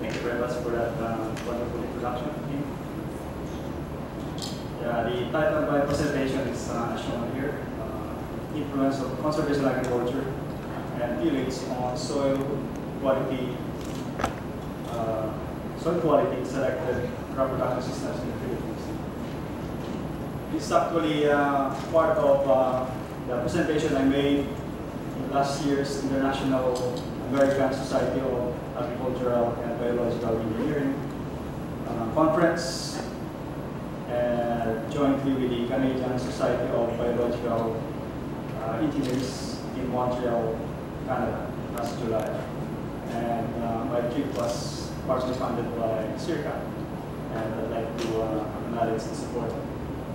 Thank you very much for that wonderful introduction. Yeah, the title of my presentation is shown here, Influence of Conservation Agriculture and Tillage on Soil Quality, Selected Crop Production Systems in the Philippines. This is actually part of the presentation I made in last year's International American Society of Agricultural and Biological Engineering conference, and jointly with the Canadian Society of Biological Engineers in Montreal, Canada, last July. And my trip was partially funded by SEARCA, and I'd like to acknowledge the support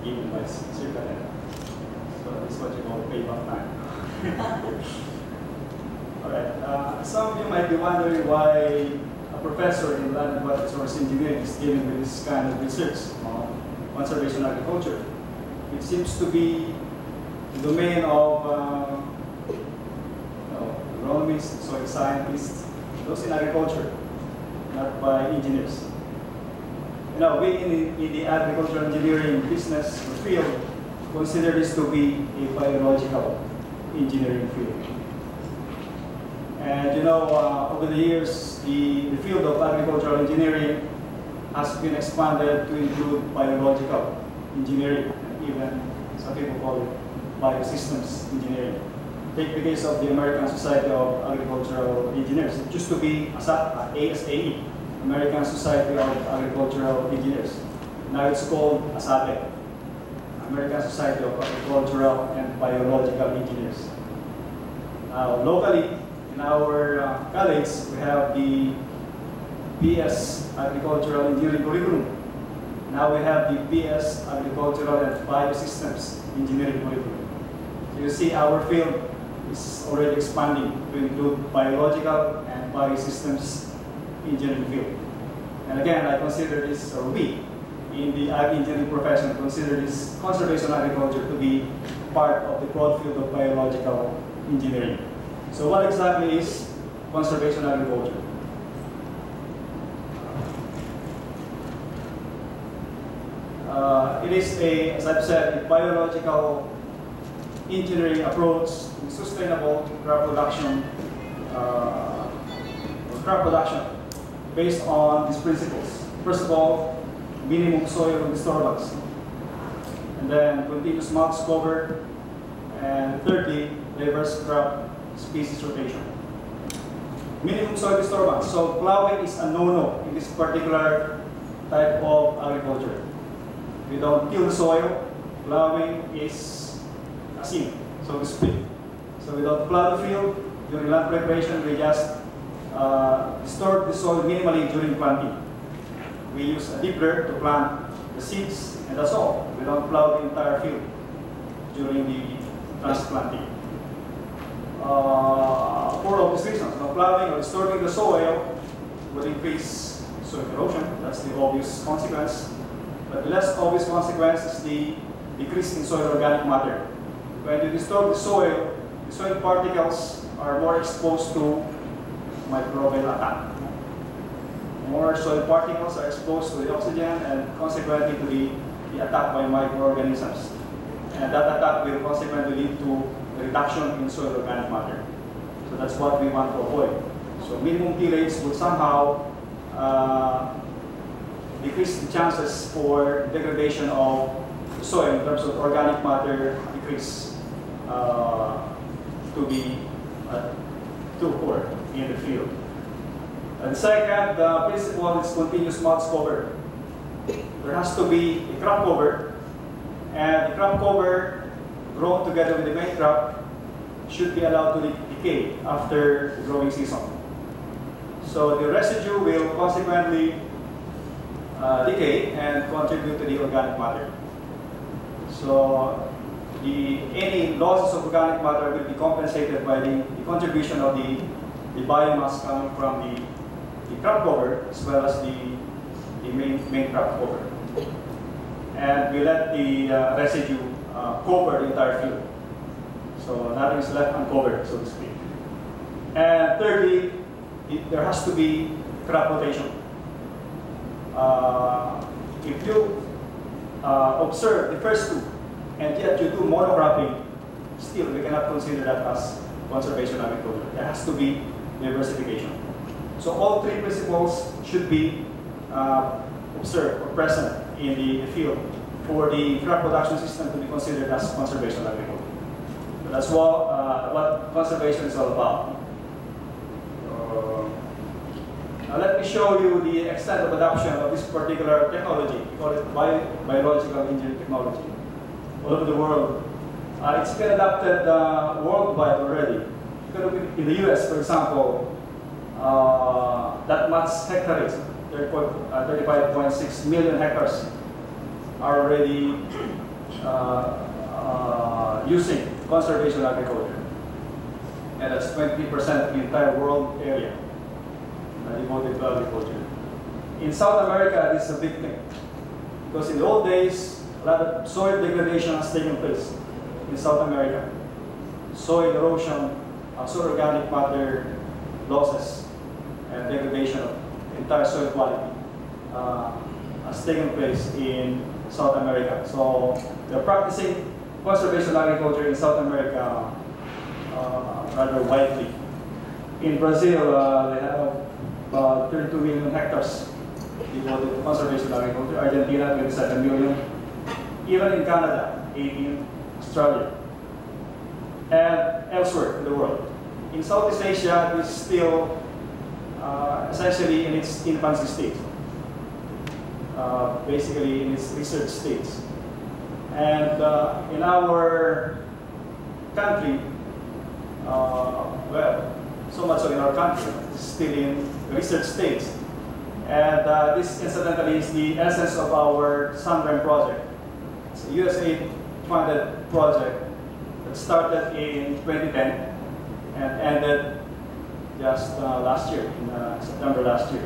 given by SEARCA. So this is what you call payback time. Alright, some of you might be wondering why a professor in land and water resource engineering is dealing with this kind of research on conservation agriculture. It seems to be the domain of agronomists, soil scientists, those in agriculture, not by engineers. We in the agricultural engineering business or field consider this to be a biological engineering field. And over the years, the field of agricultural engineering has been expanded to include biological engineering, and even some people call it biosystems engineering. Take the case of the American Society of Agricultural Engineers. It used to be ASAE, American Society of Agricultural Engineers. Now it's called ASABE, American Society of Agricultural and Biological Engineers. Now, locally, in our college, we have the BS Agricultural Engineering curriculum. Now we have the BS Agricultural and Biosystems Engineering curriculum. So you see our field is already expanding to include biological and biosystems engineering field. And again, I consider this, or we, in the ag engineering profession, consider this conservation agriculture to be part of the broad field of biological engineering. So what exactly is conservation agriculture? It is as I've said, a biological engineering approach to sustainable crop production based on these principles. First of all, minimum soil disturbance, and then continuous mulch cover, and thirdly, diverse crop species rotation. Minimum soil disturbance. So plowing is a no-no in this particular type of agriculture. We don't till the soil. Plowing is a sin, so to speak. So we don't plow the field during land preparation. We just disturb the soil minimally during planting. We use a dippler to plant the seeds, and that's all. We don't plow the entire field during the transplanting. For obvious reasons, plowing or disturbing the soil will increase soil erosion. That's the obvious consequence. But the less obvious consequence is the decrease in soil organic matter. When you disturb the soil particles are more exposed to microbial attack. More soil particles are exposed to the oxygen and consequently to the attack by microorganisms. And that attack will consequently lead to a reduction in soil organic matter. So that's what we want to avoid. So minimum tillage would somehow decrease the chances for degradation of the soil in terms of organic matter decrease to be too poor in the field. And second, the principle is continuous mulch cover. There has to be a crop cover, and the crop cover grown together with the main crop should be allowed to decay after the growing season. So the residue will consequently decay and contribute to the organic matter. So any losses of organic matter will be compensated by the contribution of the biomass coming from the crop cover as well as the main crop cover. And we let the residue cover the entire field. So nothing is left uncovered, so to speak. And thirdly, there has to be crop rotation. if you observe the first two, and yet you do monocropping, still we cannot consider that as conservation agriculture. There has to be diversification. So all three principles should be observed or present in the field for the crop production system to be considered as conservation agriculture. So that's what conservation is all about. Now let me show you the extent of adoption of this particular technology. We call it biological engineering technology. All over the world. It's been adopted worldwide already. In the US, for example, that much hectares, 35.6 million hectares, are already using conservation agriculture. And that's 20% of the entire world area devoted to agriculture. In South America, this is a big thing. Because in the old days, a lot of soil degradation has taken place in South America. Soil erosion, soil organic matter losses, and degradation of entire soil quality has taken place in South America. So they're practicing conservation agriculture in South America rather widely. In Brazil, they have about 32 million hectares devoted to conservation agriculture. Argentina, 27 million. Even in Canada, 18, Australia, and elsewhere in the world. In Southeast Asia, it is still essentially in its infancy state, basically in its research stage. And in our country, well, so much so in our country, it's still in research stage. And this incidentally is the essence of our Sunburn project. It's a USAID-funded project that started in 2010 and ended just last year, in September last year.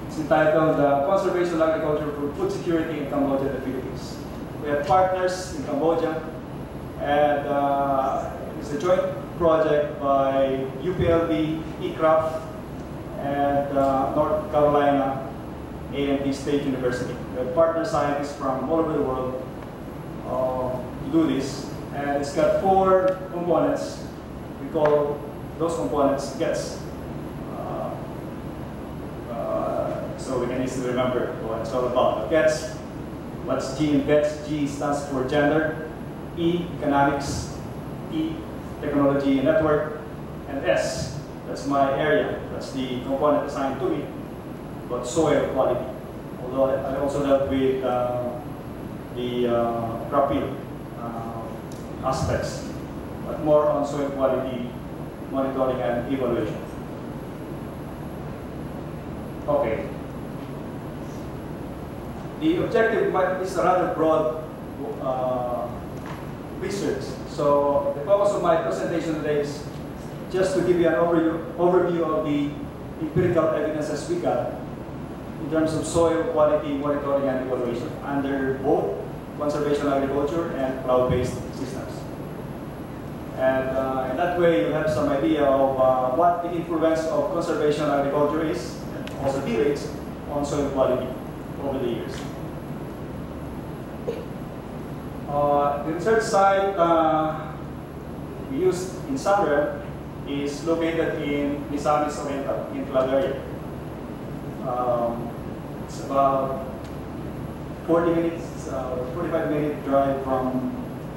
It's entitled Conservation Agriculture for Food Security in Cambodia and the Philippines. We have partners in Cambodia, and it's a joint project by UPLB, ECRAF, and North Carolina A&T State University. We have partner scientists from all over the world to do this. And it's got 4 components. We call those components GETS. So we can easily remember what it's all about. GETS, what's G in GETS? G stands for gender, E, economics, T, technology and network, and S, that's my area. That's the component assigned to me, but soil quality. Although I also dealt with the crop yield aspects, but more on soil quality monitoring and evaluation. Okay. The objective is a rather broad research. So the focus of my presentation today is just to give you an overview of the empirical evidences we got in terms of soil quality monitoring and evaluation under both conservation agriculture and cloud-based systems. And in that way, you have some idea of what the influence of conservation agriculture is, and also tillage, on soil quality over the years. The research site we used in Sunburn is located in Misamis Oriental, in Claveria. It's about 40 minutes, 45-minute drive from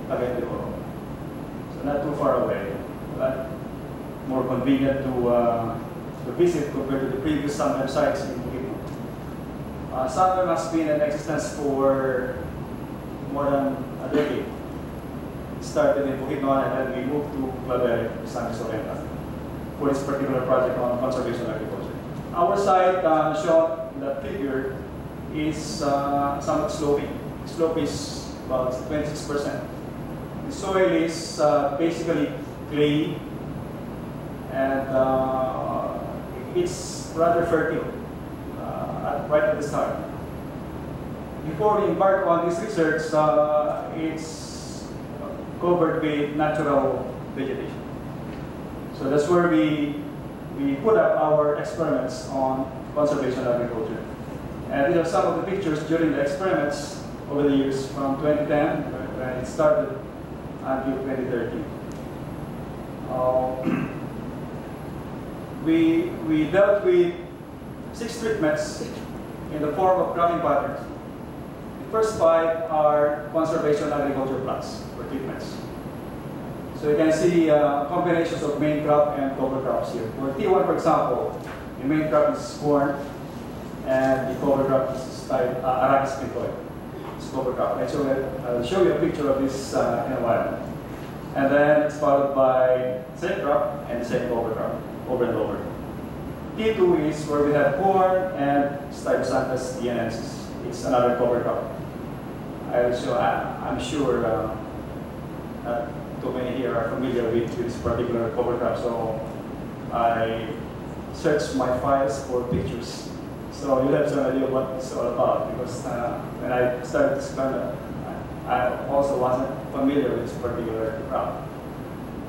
Cavite. So not too far away, but more convenient to visit compared to the previous Sunburn sites in Bukidnon. Sunburn has been in existence for more than a decade. It started in Bukidnon and then we moved to Claveria, San Oriental, for this particular project on conservation agriculture. Our site shown in that figure is somewhat sloping. The slope is about 26%. The soil is basically clay, and it's rather fertile right at the start. Before we embark on this research, it's covered with natural vegetation. So that's where we put up our experiments on conservation agriculture. And these are some of the pictures during the experiments over the years from 2010, when it started, until 2013. We dealt with 6 treatments in the form of cropping patterns. The first 5 are conservation agriculture plots or treatments. So you can see combinations of main crop and cover crops here. For T1, for example, the main crop is corn, and the cover crop is arachis pintoid. It's cover crop. I'll show you a picture of this in a while. And then it's followed by same crop and the same cover crop, over and over. T2 is where we have corn and Stylosanthus dienensis. It's another cover crop. I'm sure not too many here are familiar with this particular cover crop, so I searched my files for pictures. So you'll have some idea what it's all about, because when I started this experiment, I also wasn't familiar with this particular crop.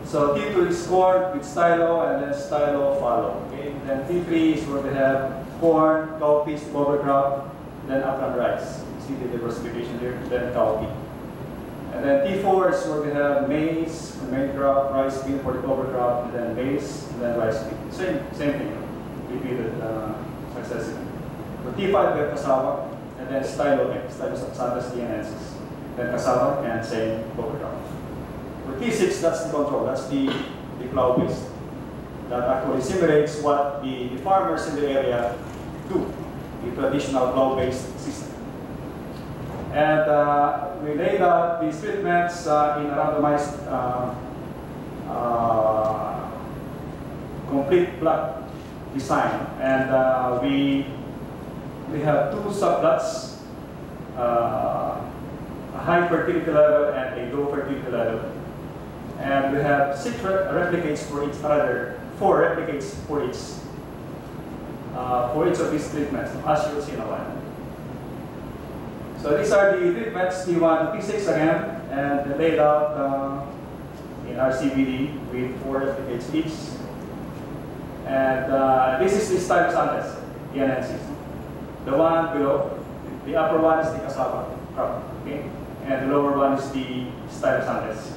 So T2 is corn with stylo, and then stylo follow. Okay? Then T3 is where we have corn, cowpeas, cover crop, then upland rice. You see the diversification here, then cowpea. And then T4 is where we have maize, the main crop, rice bean for the cover crop, and then maize, and then rice bean. Same thing, repeated successively. For T5 we have cassava, and then Stylosanthus dienensis. Then cassava and same cover crop. For T6, that's the control, that's the plow paste. That actually simulates what the farmers in the area do, the traditional plow-based system. And we laid out these treatments in a randomized complete plot design. And we have 2 subplots, a high fertility level and a low fertility level. And we have 6 replicates for each, rather 4 replicates for each of these treatments, as you'll see in a while. So these are the treatments, T1 to T6 again, and they're laid out in our CBD with 4 replicates each. And this is the Stylosanthus dienensis. The one below, the upper one is the cassava crop, okay? And the lower one is the Stylosanthus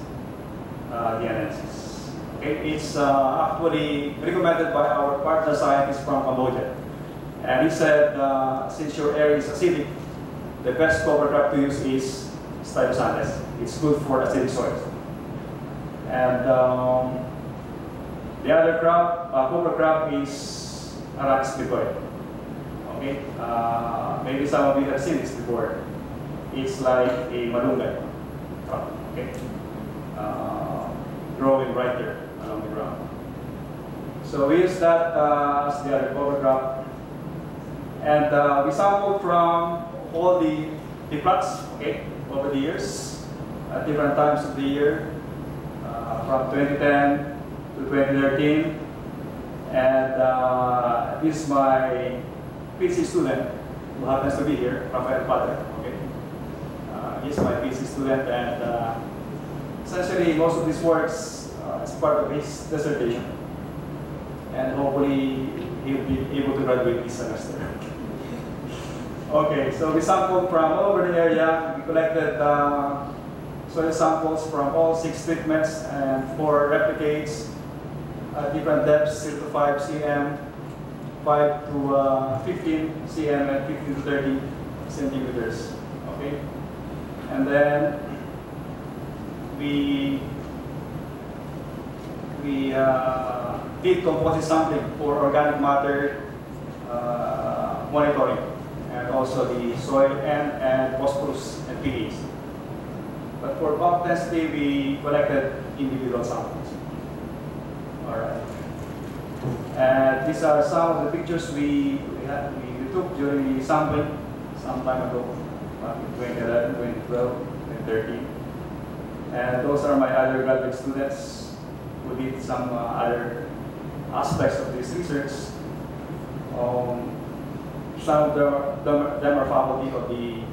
dienensis. Okay? It's actually recommended by our partner scientist from Cambodia. And he said, since your area is acidic, the best cover crop to use is Stylosanthus. It's good for acidic soils. And the other crop, cover crop, is arachis pintoid. Okay, maybe some of you have seen this before. It's like a malunggay crop. Okay, growing right there along the ground. So we use that as the other cover crop, and we sampled from all the plots, okay, over the years, at different times of the year, from 2010 to 2013, and this is my PhD student who happens to be here, Rafael Padre. Okay, he's my PhD student, and essentially most of this works as part of his dissertation, and hopefully he'll be able to graduate this semester. Okay, so we sampled from all over the area. We collected soil samples from all 6 treatments and 4 replicates at different depths, 0 to 5 cm, 5 to 15 cm, and 15 to 30 centimeters. Okay, and then we did composite sampling for organic matter monitoring, and also the soil and phosphorus and pH. But for bulk density, we collected individual samples. All right. And these are some of the pictures we took during the sampling some time ago, in 2011, 2012, 2013. And those are my other graduate students who did some other aspects of this research. Some of them are faculty of the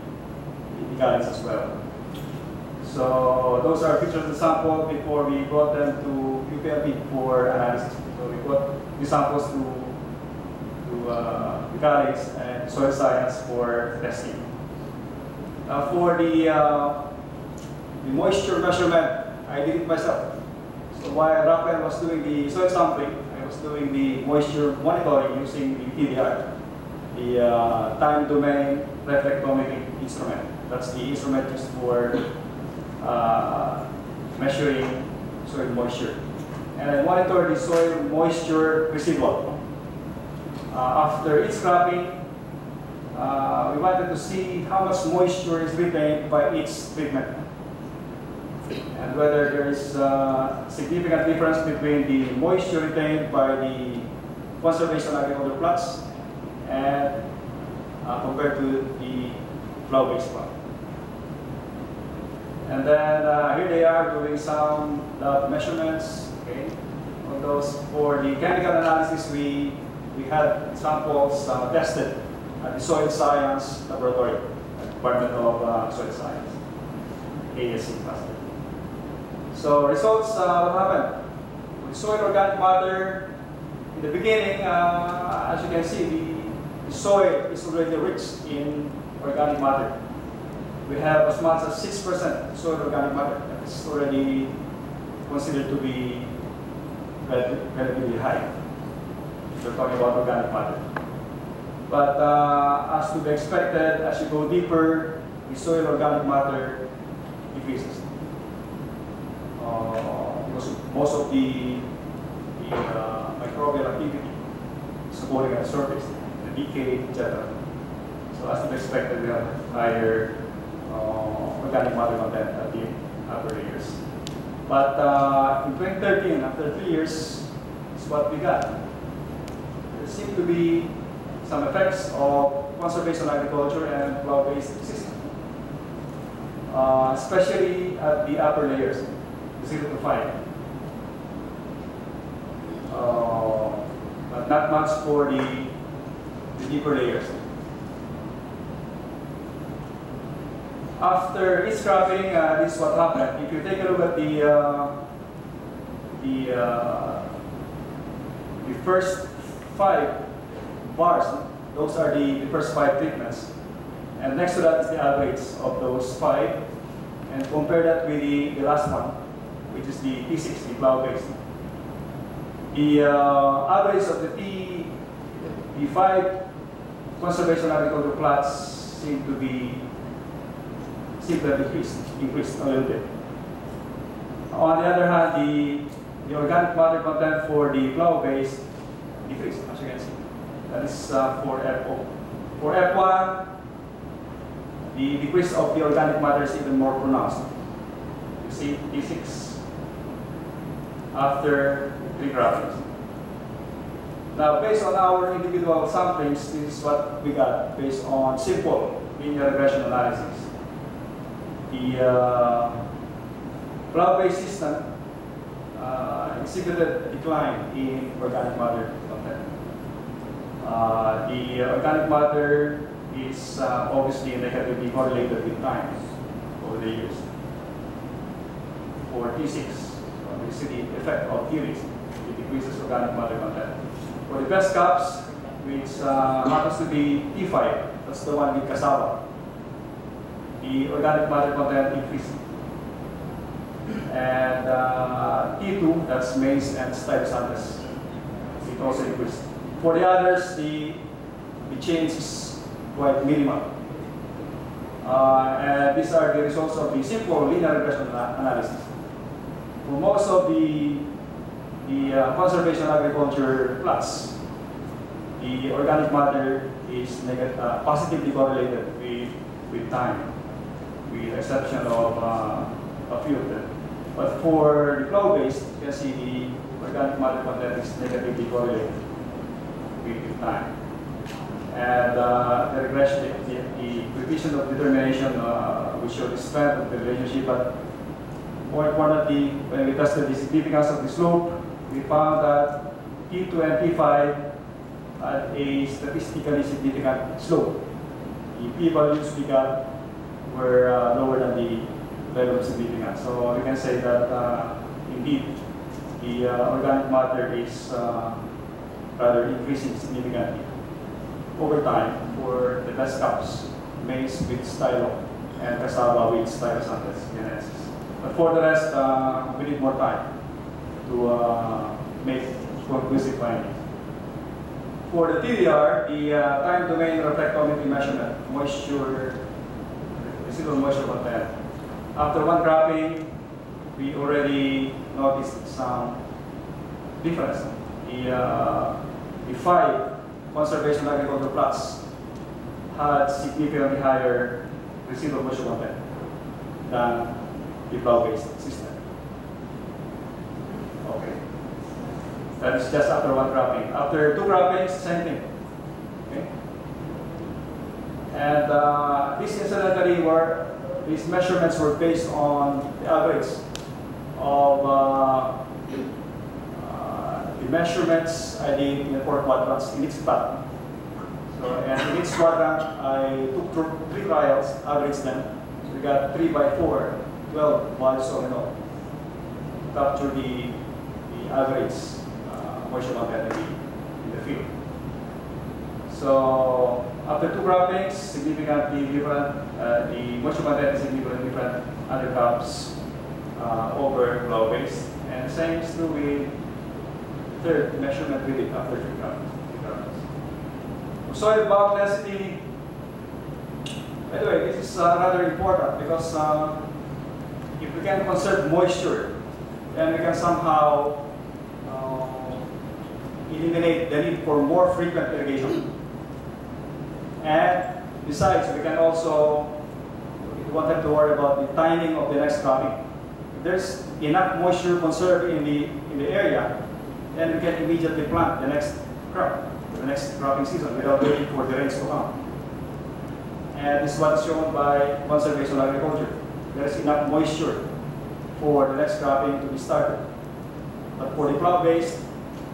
college as well. So those are pictures of the sample before we brought them to UPLB for analysis. So we brought the samples to college and soil science for testing. For the moisture measurement, I did it myself. So while Rafael was doing the soil sampling, I was doing the moisture monitoring using the TDR, the time domain reflectometric instrument. That's the instrument used for measuring soil moisture. And I monitor the soil moisture residual. After each cropping, we wanted to see how much moisture is retained by each treatment, and whether there is a significant difference between the moisture retained by the conservation agriculture plots and compared to the flow-based plot. And then here they are doing some lab measurements. Okay, on those for the chemical analysis, we had samples tested at the soil science laboratory, at Department of Soil Science, ASC cluster. So results, what happened? With soil organic matter, in the beginning, as you can see, the soil is already rich in organic matter. We have as much as 6% soil organic matter. That's already considered to be relatively high. We're talking about organic matter. But as to be expected, as you go deeper, the soil organic matter decreases. Because most of the microbial activity is occurring at the surface, the decay, etc. So as to be expected, we have higher organic matter content at the upper layers. But in 2013, after 3 years, is what we got. There seem to be some effects of conservation agriculture and flow-based system, especially at the upper layers, 0 to 5. But not much for the deeper layers. After each cropping, this is what happened. If you take a look at the first 5 bars, those are the first 5 treatments. And next to that is the average of those 5. And compare that with the last one, which is the T6, the plow-based. The average of the 5 conservation agriculture plots seem to have increased a little bit. On the other hand, the organic matter content for the plow-based decreased, as you can see. That is for F0. For F1, the decrease of the organic matter is even more pronounced. You see T6 after 3 croppings. Now, based on our individual samplings, this is what we got based on simple linear regression analysis. The plow-based system exhibited decline in organic matter content. The organic matter is obviously negatively correlated with time over the years. For T6, we see the effect of Tillage. It decreases organic matter content. For the best crops, which happens to be T5, that's the one with cassava, the organic matter content increased. And T2, that's maize and stylosanthes, it also increased. For the others, the change is quite minimal. And these are the results of the simple linear regression analysis. For most of the conservation agriculture plots, the organic matter is positively correlated with time, with the exception of a few of them. But for the flow-based, you can see the organic matter content is negatively correlated with time. And the regression, the coefficient of determination, we show the strength of the relationship. But more importantly, when we tested the significance of the slope, we found that T2 and T5 had a statistically significant slope. The p-values we got were lower than the level of significance. So we can say that indeed the organic matter is rather increasing significantly over time for the best crops, maize with stylo and cassava with stylosanthus genesis. But for the rest, we need more time to make conclusive findings. For the TDR, the time domain reflectivity measurement, residual moisture content. After one cropping, we already noticed some difference. The 5 conservation agriculture plots had significantly higher residual moisture content than the plow-based system. Okay. That is just after one cropping. After 2 croppings, same thing. Okay. And these measurements were based on the average of the measurements I did in the 4 quadrants in each plot. So, and in each quadrant, I took 3 trials, averaged them. So we got 3 by 4, 12 values of and all. Capture the average moisture content in the field. So after 2 croppings, significantly different. The moisture content is significantly different under crops over plow-based. And the same is true with third measurement we did after 3 croppings. Soil bulk density. By the way, this is rather important because if we can conserve moisture, then we can somehow eliminate the need for more frequent irrigation. And besides, we can also, if we want to worry about the timing of the next cropping. If there's enough moisture conserved in the area, then we can immediately plant the next crop, the next cropping season without waiting for the rains to come. And this is what is shown by conservation agriculture. There is enough moisture for the next cropping to be started. But for the plow-based,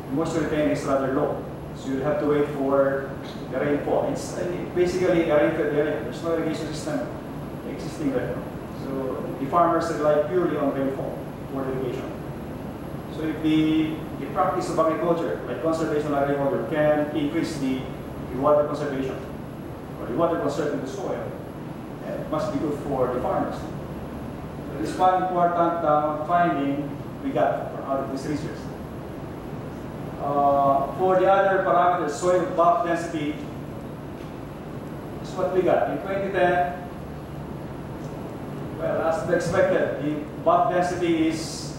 the moisture retain is rather low. So you have to wait for the rainfall. It's basically a rain-fed area. There's no irrigation system existing there. So the farmers rely purely on rainfall for irrigation. So if the practice of agriculture, like conservation agriculture, can increase the water conservation, or the water conserved in the soil, it must be good for the farmers. So this is one important finding we got out of this research. For the other parameters, soil bulk density, this is what we got. In 2010, well, as expected, the bulk density is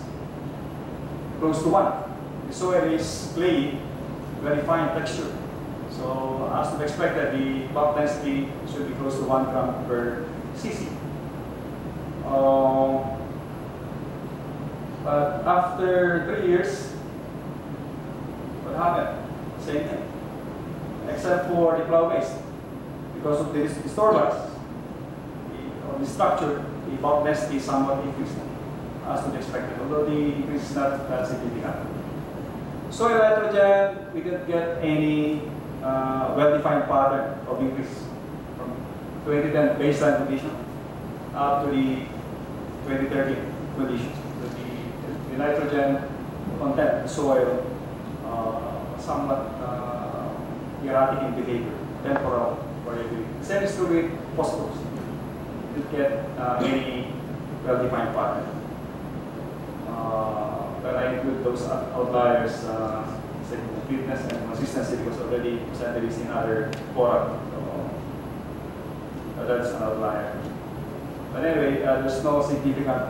close to 1. The soil is clayey, very fine texture. So as to be expected, the bulk density should be close to 1 gram per cc. But after 3 years, what happened? Same thing, except for the plow-based. Because of the disturbance, the structure, the bulk density somewhat increased as to be expected, although the increase is not that significant. Soil nitrogen, we didn't get any well-defined pattern of increase from 2010 baseline condition up to the 2030 conditions. So the nitrogen content in the soil somewhat erratic in behavior, temporal variability. The same is true with phosphorus. We didn't get any well-defined pattern. But I include those outliers, say completeness and consistency, because already presented this in other fora. So that's an outlier. But anyway, there's no significant,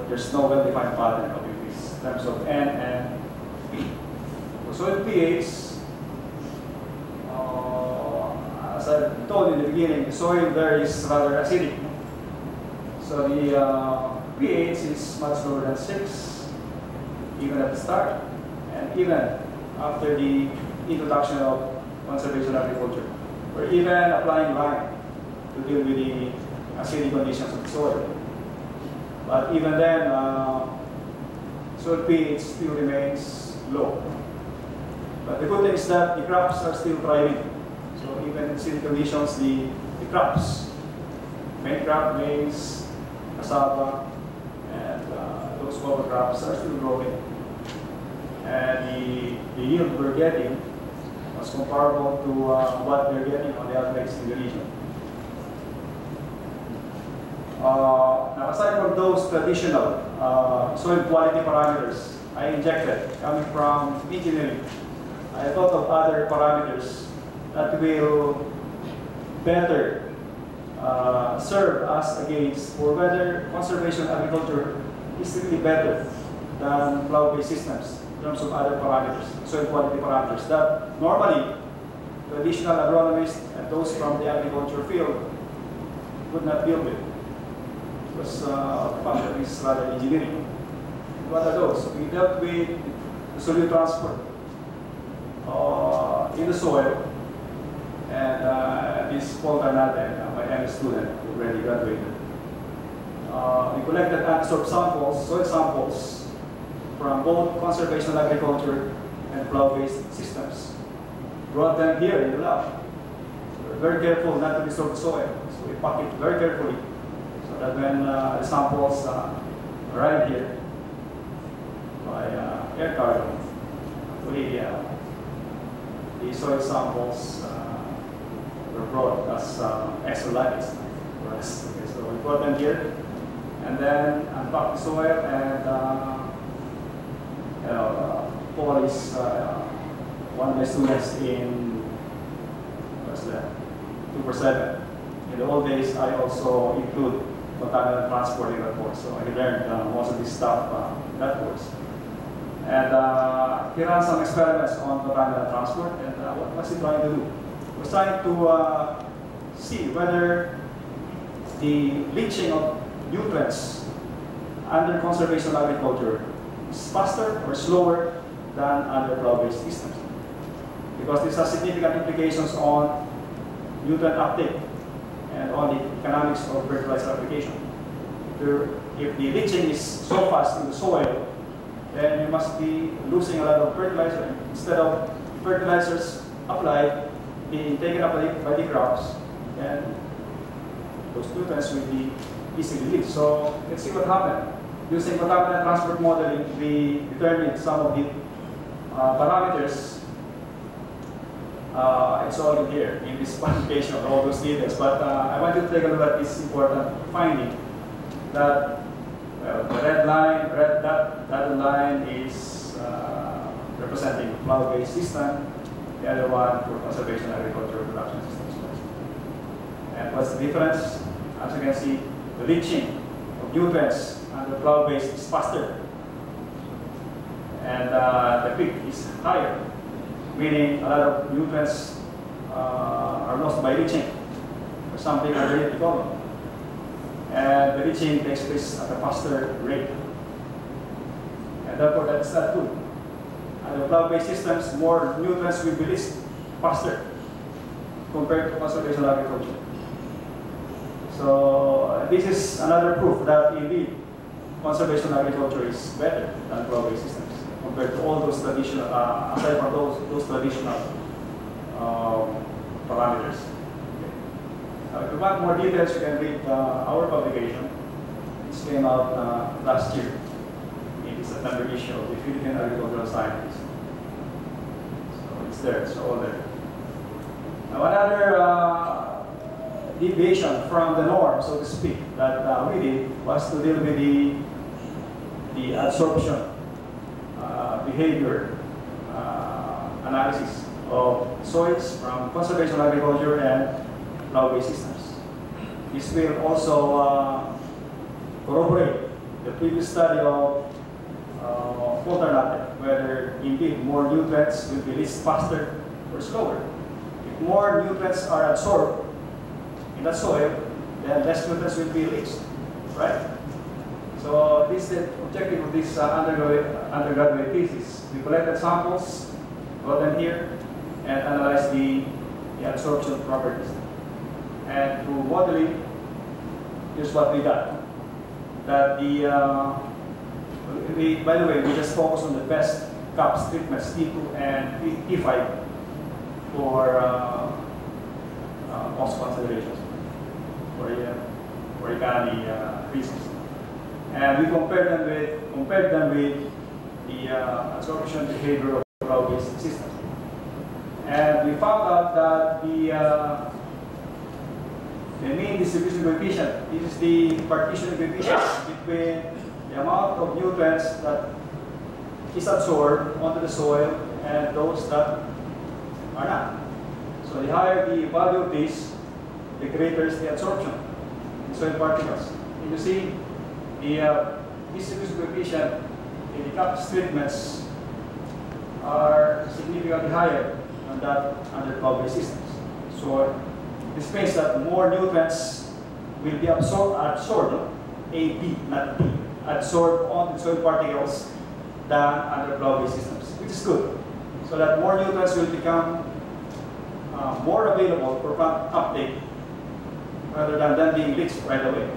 there's no well-defined pattern of increase in terms of N and P. For soil pH, as I told in the beginning, the soil there is rather acidic. So the pH is much lower than 6, even at the start, and even after the introduction of conservation agriculture. We're even applying lime to deal with the acidic conditions of the soil. But even then, soil pH still remains low. But the good thing is that the crops are still thriving. So even in acidic conditions, the crops, main crop, maize, cassava, and those cover crops are still growing. And the yield we're getting was comparable to what they're getting on the outbreaks in the region. Now, aside from those traditional soil quality parameters I injected coming from engineering, I thought of other parameters that will better serve us against for whether conservation agriculture is really better than plow-based systems in terms of other parameters, soil quality parameters that normally traditional agronomists and those from the agriculture field would not deal with. Because the function is rather engineering. What are those? We dealt with the solute transport in the soil, and this Paul Carnate, my MS student, who already graduated. We collected unabsorbed samples, soil samples, from both conservation agriculture and plow-based systems. Brought them here in the lab. We're very careful not to disturb the soil, so we pack it very carefully so that when the samples arrive here by air cargo, actually the soil samples were brought as extra luggage for us. Okay, so we brought them here and then unpack the soil and Paul is one of my students in, what's that, 2/7. In the old days, I also include contaminant transport in that course, so I learned most of this stuff in that course. And he ran some experiments on contaminant transport, and what was he trying to do? He was trying to see whether the leaching of nutrients under conservation agriculture is faster or slower than under plow-based systems. Because this has significant implications on nutrient uptake and on the economics of fertilizer application. If the leaching is so fast in the soil, then you must be losing a lot of fertilizer. Instead of fertilizers applied being taken up by the crops, then those nutrients will be easily leached. So let's see what happened. Using contaminant transport modeling, we determined some of the parameters. It's all in here in this publication of all those details. But I want you to take a look at this important finding that the red dotted line is representing plow-based system. The other one for conservation agricultural production systems. And what's the difference? As you can see, the leaching of nutrients under plow-based is faster, and the peak is higher, meaning a lot of nutrients are lost by leaching, or something underneath the column. And the leaching takes place at a faster rate. And therefore, that's not good. Under plow-based systems, more nutrients will be leached faster compared to conservation agriculture. So this is another proof that indeed conservation agriculture is better than plow-based systems compared to all those traditional, aside from those traditional parameters. Okay. If you want more details, you can read our publication. This came out last year in the September issue of the Philippine Agricultural Scientist. So it's there, it's all there. Now another deviation from the norm, so to speak, that we did was to deal with the absorption behavior analysis of soils from conservation agriculture and plow-based systems. This will also corroborate the previous study of Polternatter, whether indeed more nutrients will be leached faster or slower. If more nutrients are absorbed in the soil, then less nutrients will be leached, right? So this is the objective of this undergraduate thesis. We collected samples, got them here, and analyzed the absorption properties. And through modeling, here's what we got. That by the way, we just focus on the best CAPS treatments, T2 and T5 for cost considerations, for economy reasons. And we compared them with the absorption behavior of plow-based systems. And the main distribution coefficient. This is the partition coefficient between the amount of nutrients that is absorbed onto the soil and those that are not. So the higher the value of this, the greater is the absorption in soil particles. And you see the distribution coefficient in the CAPS treatments are significantly higher than that under plow-based systems. So this means that more nutrients will be absorbed, A-B, not D, absorbed onto soil particles than under plow-based systems, which is good. So that more nutrients will become more available for plant uptake rather than them being leached right away.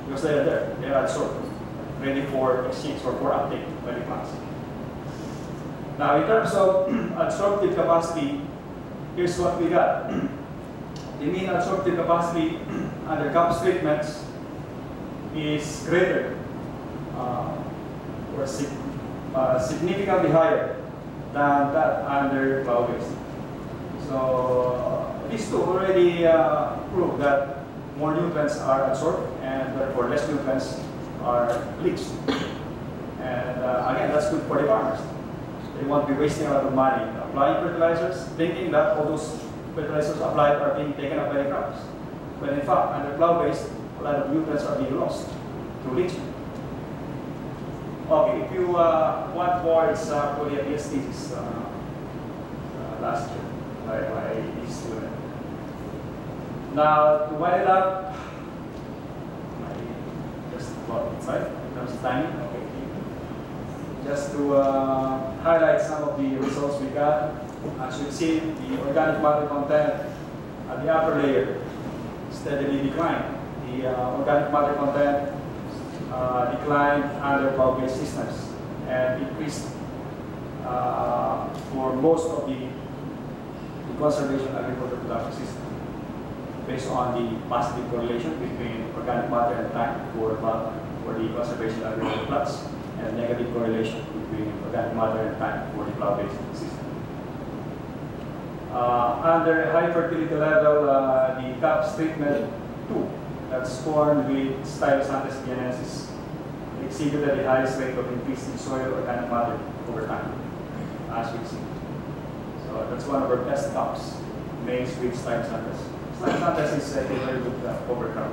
Because they are there, they are absorbed, ready for exchange or for uptake by the plants. Now, in terms of absorptive capacity, here's what we got. The mean absorptive capacity under CAPS treatments is greater or significantly higher than that under plow-based. So these two already prove that more nutrients are absorbed and therefore less nutrients are leached. And again, that's good for the farmers. They won't be wasting a lot of money applying fertilizers, thinking that all those fertilizers applied are being taken up by the crops. But in fact, under plow-based, a lot of nutrients are being lost through leaching. Okay, if you want more, it's actually a PS thesis last year by this student. Now, to wind it up, just about inside in terms of timing. Okay. Just to highlight some of the results we got. As you've seen, the organic matter content at the upper layer steadily declined. The organic matter content declined under plow-based systems and increased for most of the conservation agriculture production system based on the positive correlation between organic matter and time for the conservation agriculture plots, and negative correlation between organic matter and time for the plow-based system. Under high fertility level, the CAPS treatment 2, that's corn with Stylosanthus vienensis, exhibited the highest rate of increase in soil organic matter over time, as we see. So that's one of our best CAPS, maize with Stylosanthus. Stylosanthus is a very good overcrop.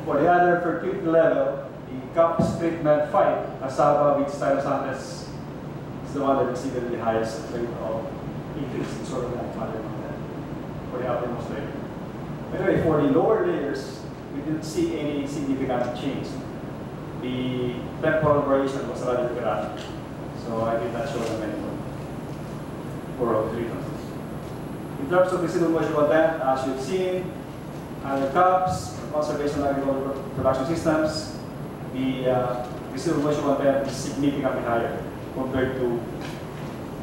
For the other fertility level, the CAPS treatment 5, cassava with Stylosanthus, is the one that exceeded the highest rate of increase in soil organic matter content for the uppermost layer. Anyway, for the lower layers, we didn't see any significant change. The temporal variation was rather erratic, so I did not show them anymore for all three transits. In terms of residual moisture content, as you've seen, under CAPS, conservation agricultural production systems, the residual moisture content is significantly higher compared to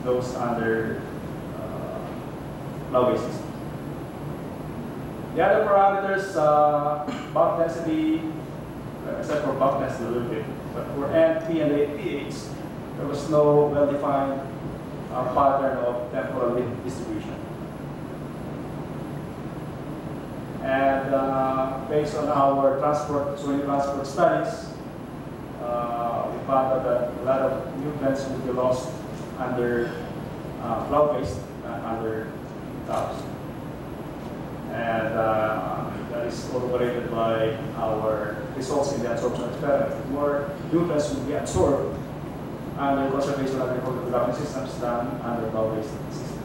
those under plow-based systems. The other parameters, bulk density, except for bulk density a little bit, but for N, P, and pH, there was no well-defined pattern of temporal distribution. And based on our soil transport studies, we found out that a lot of nutrients will be lost under plow-based and under CAPS. And that is corroborated by our results in the absorption experiment. More nutrients will be absorbed under conservation agricultural production systems than under plow-based systems.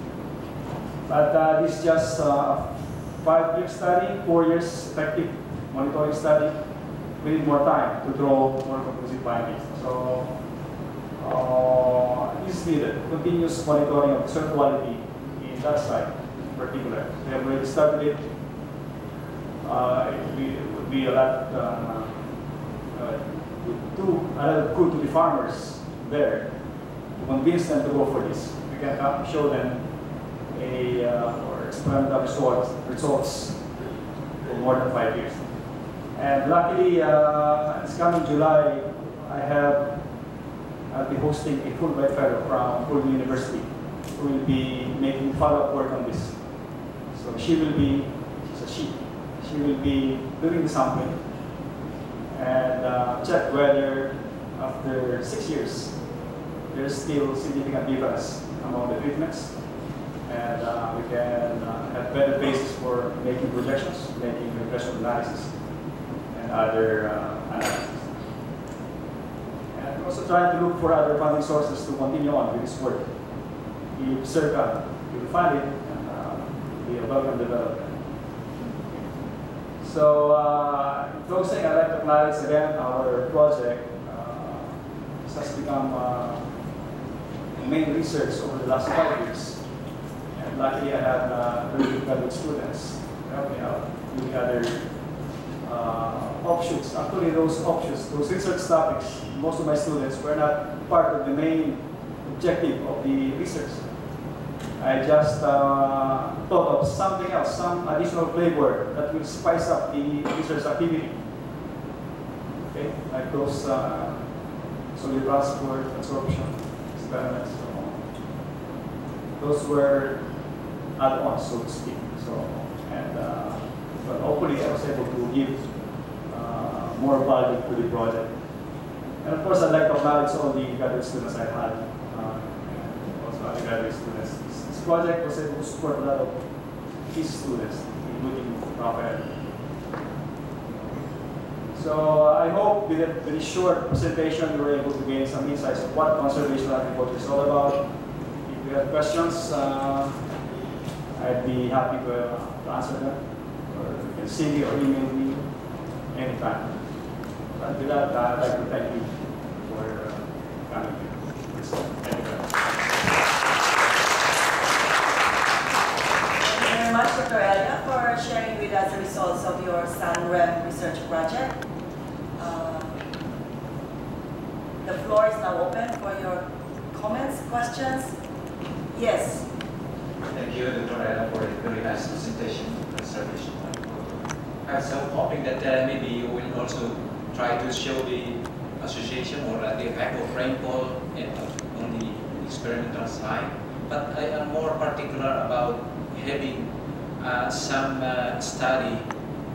But this is just a 5-year study, 4 years effective monitoring study. We need more time to draw more conclusive findings. So this is needed, continuous monitoring of soil quality in that site in particular. We have already started it. It would be a lot good to the farmers there to convince them to go for this. We can show them or experimental results for more than 5 years. And luckily, this coming July, I'll be hosting a Fulbright Fellow from Full University who will be making follow-up work on this. So she will be, she will be doing the sampling and check whether after 6 years there's still significant difference among the treatments, and we can have better basis for making projections, making regression analysis and other analysis. And also trying to look for other funding sources to continue on with this work. If SEARCA will fund it, and be a welcome development. So, in closing, I'd like to acknowledge again our project. This has become main research over the last 5 years. And luckily I had very good graduate students help me out with the other offshoots. Actually those offshoots, those research topics, most of my students were not part of the main objective of the research. I just thought of something else, some additional flavor that will spice up the research activity. Okay, like those solid transport, absorption experiments. So those were add-ons, so to speak. So, and but hopefully I was able to give more value to the project. And of course, I'd like to acknowledge all the graduate students I've had, and also other graduate students. This project was able to support a lot of his students, including Rafael. So I hope with this short presentation you were able to gain some insights of what conservation agriculture is all about. If you have questions, I'd be happy to answer them. Or you can see me or email me anytime. But with that, I'd like to thank you for coming here. Thank you very much. Thank you very much, Dr. Elia, for sharing with us the results of your SANREM research project. The floor is now open for your comments, questions. Yes. Thank you, Dr. Elia, for a very nice presentation on conservation. I was hoping that maybe you will also try to show the association or the effect of rainfall on the experimental side. But I am more particular about having some study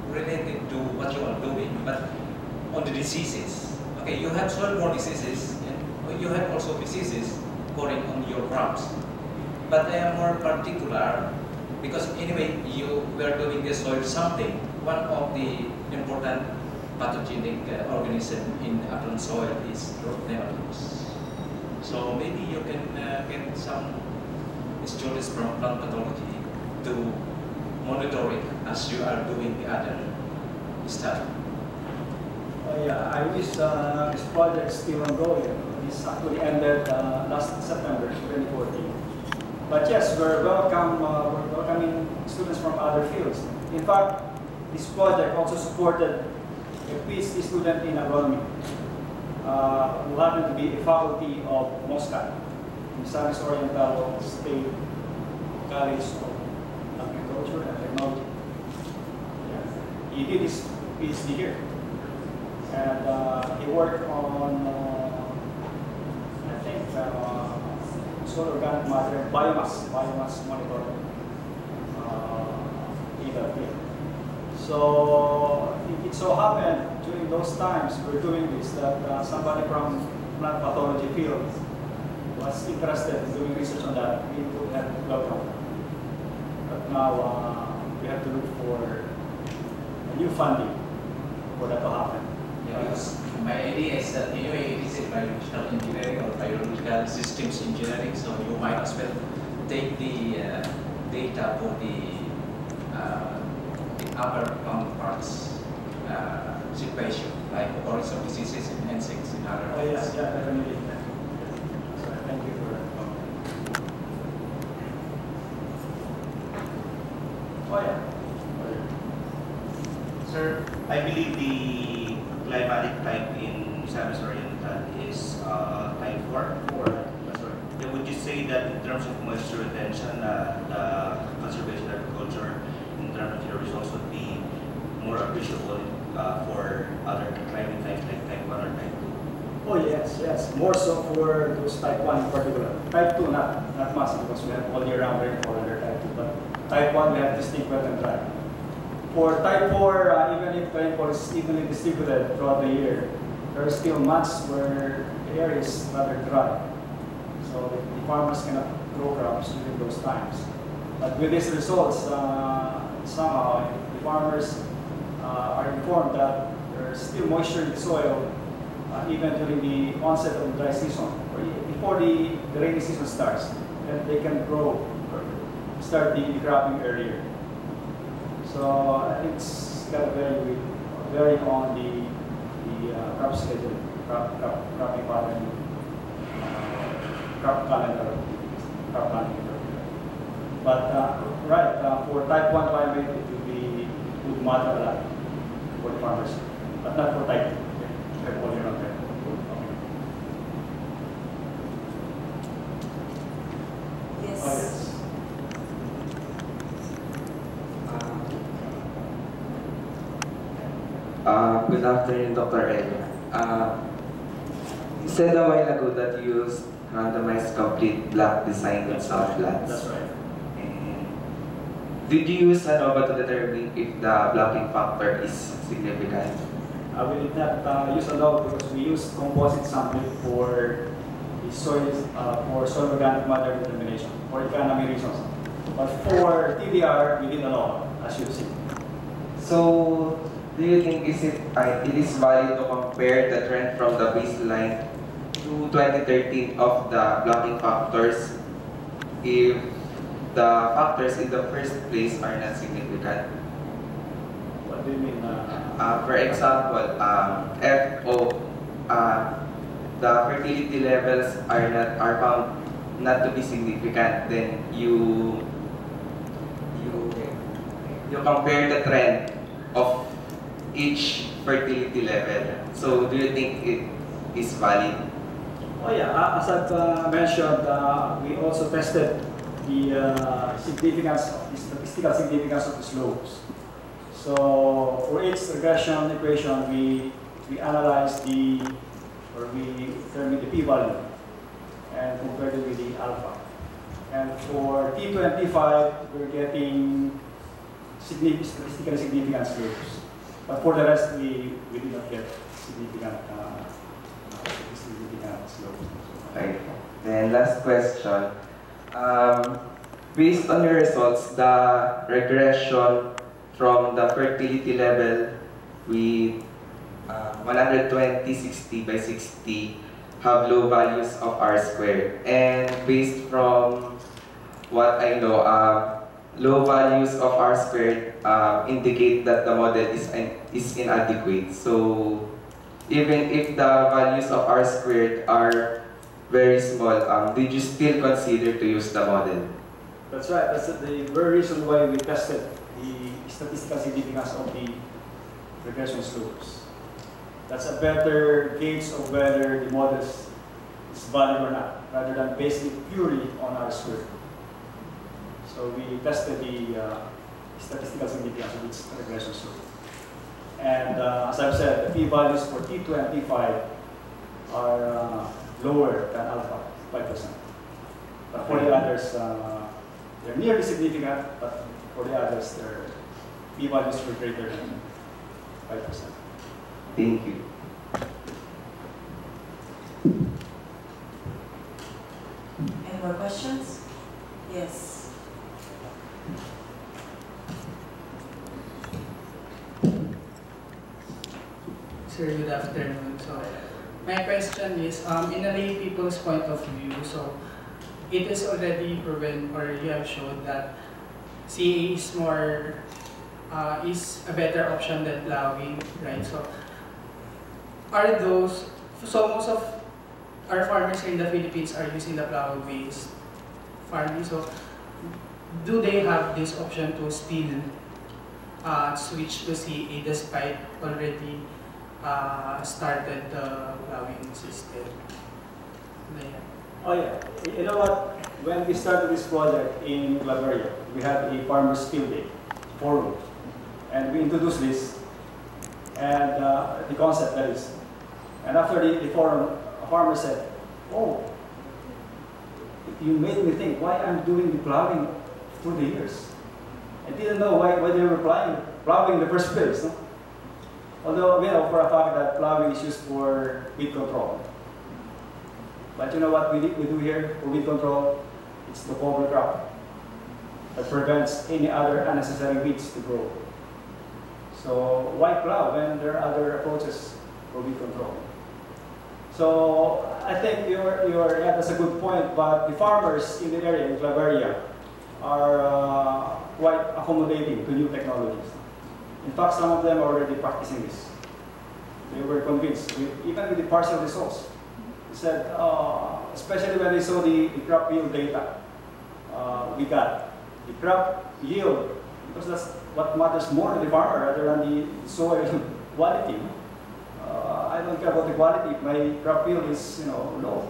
related to what you are doing, but on the diseases. Okay, you have soil-borne diseases, and you have also diseases occurring on your crops. But I am more particular because anyway, you were doing the soil sampling. One of the important pathogenic organism in upland soil is nematodes. So maybe you can get some students from plant pathology to monitor it as you are doing the other study. Yeah, I wish this project is still ongoing. This actually ended last September 2014. But yes, we're welcoming students from other fields. In fact, this project also supported a PhD student in agronomy who happened to be a faculty of MOSCA, in Southeast Oriental State College of Agriculture and Technology. Yeah. He did his PhD here. And he worked on, I think, soil organic matter, biomass monitoring in that field. So it so happened during those times we were doing this that somebody from plant pathology field was interested in doing research on that. We would have welcomed them. But now we have to look for a new funding for that to happen. Yes. My idea is that anyway it is a biological engineering or biological systems engineering, so you might as well take the data for the upper counterparts situation, like occurrence of diseases in insects and other Oh yes, yeah, definitely. So thank you for that. Oh yeah. Sir, I believe the climatic type in Southeast Oriental is type 4. Yeah, would you say that in terms of moisture retention, the conservation agriculture, in terms of your results, would be more appreciable for other climate types like type 1 or type 2? Oh yes, yes. More so for those type 1 in particular. Type 2 not much because we have all year round rainfall under type 2. But type 1 we have distinct wet and dry. For type 4, even if rainfall is evenly distributed throughout the year, there are still months where the area is rather dry. So the farmers cannot grow crops during those times. But with these results, somehow the farmers are informed that there is still moisture in the soil even during the onset of the dry season, or before the rainy season starts, and they can grow or start the cropping earlier. So it's got a very on the crop schedule, cropping pattern, crop calendar, crop planting. But for type 1 climate, it would matter a lot for the farmers, but not for type 2. Okay. All year round there. Yes. Oh, yes. Good afternoon, Dr. Elia. You said a while ago that you used randomized complete block design with sound flats. That's right. And did you use ANOVA to determine if the blocking factor is significant? We did not use ANOVA because we use composite sampling for the soil organic matter determination for economy reasons. But for TDR, we did ANOVA, as you see. So, do you think it is valid to compare the trend from the baseline to 2013 of the blocking factors if the factors in the first place are not significant? What do you mean? For example, the fertility levels are found not to be significant. Then you compare the trend of each fertility level. So do you think it is valid? Oh yeah, as I've mentioned, we also tested the statistical significance of the slopes. So for each regression equation, we analyzed we determined the p-value and compared it with the alpha. And for T2 and T5, we're getting statistically significant slopes. But for the rest, we did not get significant slopes. Okay. Then last question. Based on your results, the regression from the fertility level with 120, 60 by 60 have low values of R-squared. And based from what I know, low values of R-squared indicate that the model is inadequate. So even if the values of R-squared are very small, did you still consider to use the model? That's right. That's the very reason why we tested the statistical significance of the regression slopes. That's a better gauge of whether the model is valid or not, rather than basing it purely on R-squared. So we tested the statistical significance of its regression slope. And as I've said, the p-values for T2 and T5 are lower than alpha, 5%. But for the others, they're nearly significant, but for the others, their p-values were greater than 5%. Thank you. Any more questions? Yes. Sir, good afternoon. So, my question is, in a lay people's point of view, so it is already proven, or you have shown that CA is is a better option than plowing, right? So, most of our farmers in the Philippines are using the plow-based farming. So, do they have this option to still switch to CA despite already started the plowing system? Oh yeah, you know what? When we started this project in Claveria, we had a farmers field day forum, and we introduced this and the concept that is. And after the forum, a farmer said, "Oh, you made me think why I'm doing the plowing through the years. I didn't know why they were plowing in the first place." No? Although we know for a fact that plowing is used for weed control. But you know what we do here for weed control? It's the cover crop that prevents any other unnecessary weeds to grow. So why plow when there are other approaches for weed control? So I think yeah, that's a good point, but the farmers in the area, in Claveria, are quite accommodating to new technologies. In fact, some of them are already practicing this. They were convinced, even with the partial results. They said, especially when they saw the crop yield data we got. The crop yield, because that's what matters more to the farmer rather than the soil quality. I don't care about the quality. If my crop yield is low,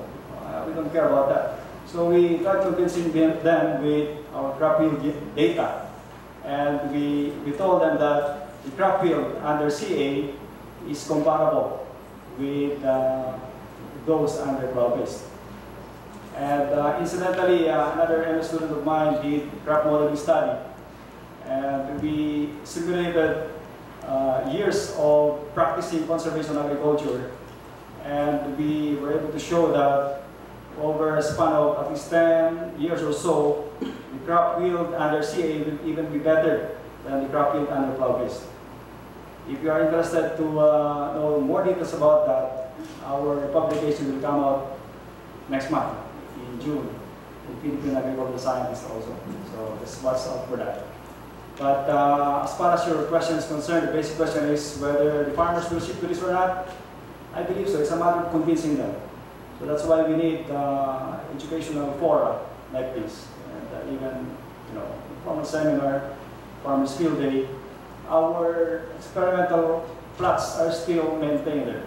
we don't care about that. So we tried convincing them with our crop yield data, and we told them that the crop yield under CA is comparable with those under cloud-based. And incidentally, another MS student of mine did crop modeling study, and we simulated years of practicing conservation agriculture, and we were able to show that over a span of at least 10 years or so, the crop yield under CA will even be better than the crop yield under cloud-based. If you are interested to know more details about that, our publication will come out next month, in June, in Philippine Agricultural Scientists also. So just watch out for that. But as far as your question is concerned, the basic question is whether the farmers will shift to this or not. I believe so. It's a matter of convincing them. So that's why we need educational fora like this, and even farmer seminar, farmers field day. Our experimental plots are still maintained there.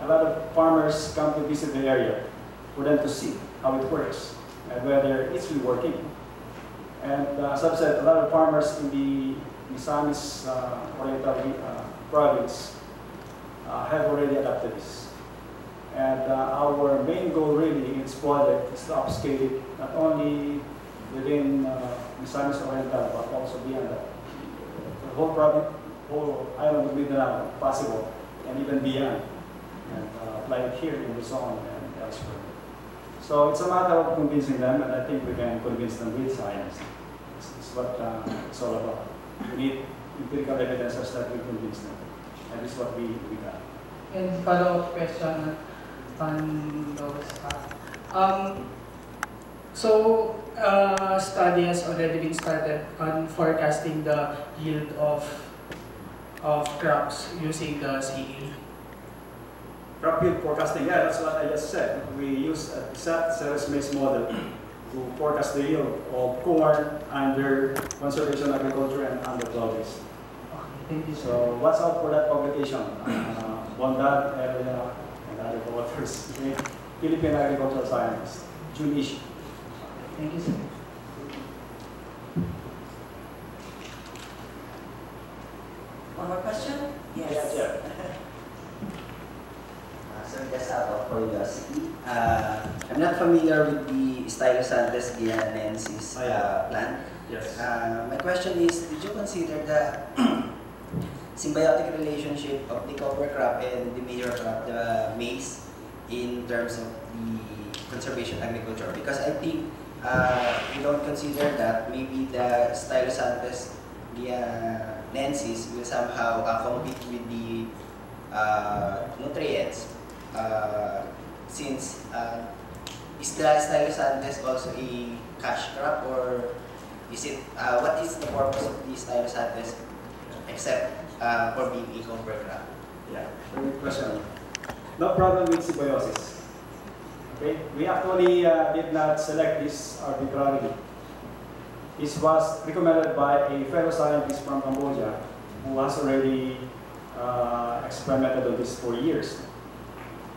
A lot of farmers come to visit the area for them to see how it works and whether it's really working. And as I've said, a lot of farmers in the Misamis Oriental province have already adopted this. And our main goal really in this project is to upscale it not only within Misamis Oriental but also beyond that. The whole province, whole island of Mindanao, possible, and even beyond, and apply it here in Luzon and elsewhere. So it's a matter of convincing them, and I think we can convince them with science. This is what it's all about. We need empirical evidence such that we convince them, and this is what we got. And follow-up question on those. So, study has already been started on forecasting the yield of crops using the CE. Crop yield forecasting, yeah, that's what I just said. We use a sales-based model to forecast the yield of corn under conservation agriculture and under cloud-based. Okay, thank you, sir. So watch out for that publication on that area and other co-authors. Philippine Agricultural Scientists, June issue. Thank you, sir. One more question? Yes. Yeah. So just out of curiosity, I'm not familiar with the Stylosantes guianensis plant. Yes. My question is, did you consider the symbiotic relationship of the cover crop and the major crop, the maize, in terms of the conservation agriculture? Because I think we don't consider that maybe the Stylosantes guianensis will somehow compete with the nutrients, since is the Stylosantes also a cash crop, or is it what is the purpose of the Stylosantes except for being a cover crop? Yeah, very good question. No problem with symbiosis. Okay, we actually did not select this arbitrarily. This was recommended by a fellow scientist from Cambodia who has already experimented on this for years.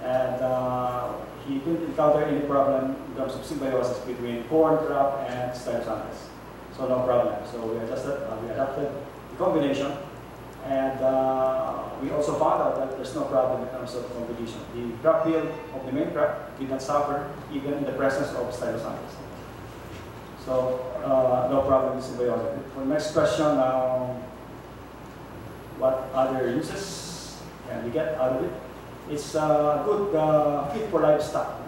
And he didn't encounter any problem in terms of symbiosis between corn crop and Stylosantes. So no problem. So we adopted the combination, And we also found out that there's no problem in terms of competition. The crop yield of the main crop did not suffer even in the presence of Stylosanthes. So no problem with symbiotic. For the next question, what other uses can we get out of it? It's a good feed for livestock.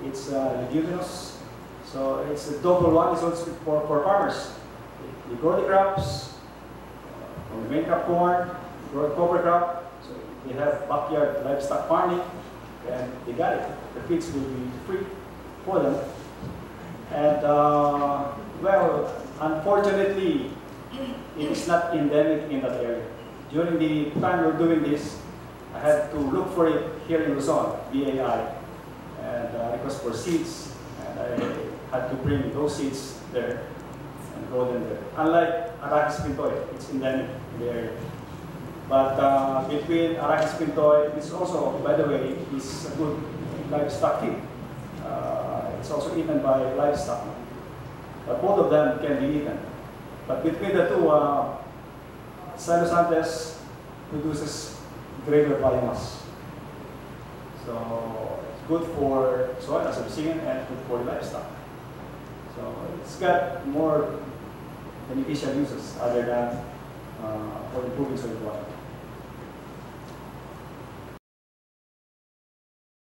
It's leguminous, so it's a double one. It's also for farmers. They grow the crops, from the main crop corn, grow a cover crop, so they have backyard livestock farming, and they got it. The feeds will be free for them. And well, unfortunately, it is not endemic in that area. During the time we're doing this, I had to look for it here in Luzon, BAI, and it was for seeds, and I had to bring those seeds there and grow them there. Unlike Arachis pintoi, it's endemic in the area. But between Arachis pintoi, it's also, by the way, is a good livestock feed. It's also eaten by livestock, but both of them can be eaten. But between the two, Stylosanthes produces greater biomass. So it's good for soil, as I'm saying, and good for livestock. So it's got more beneficial uses other than for improving soil quality.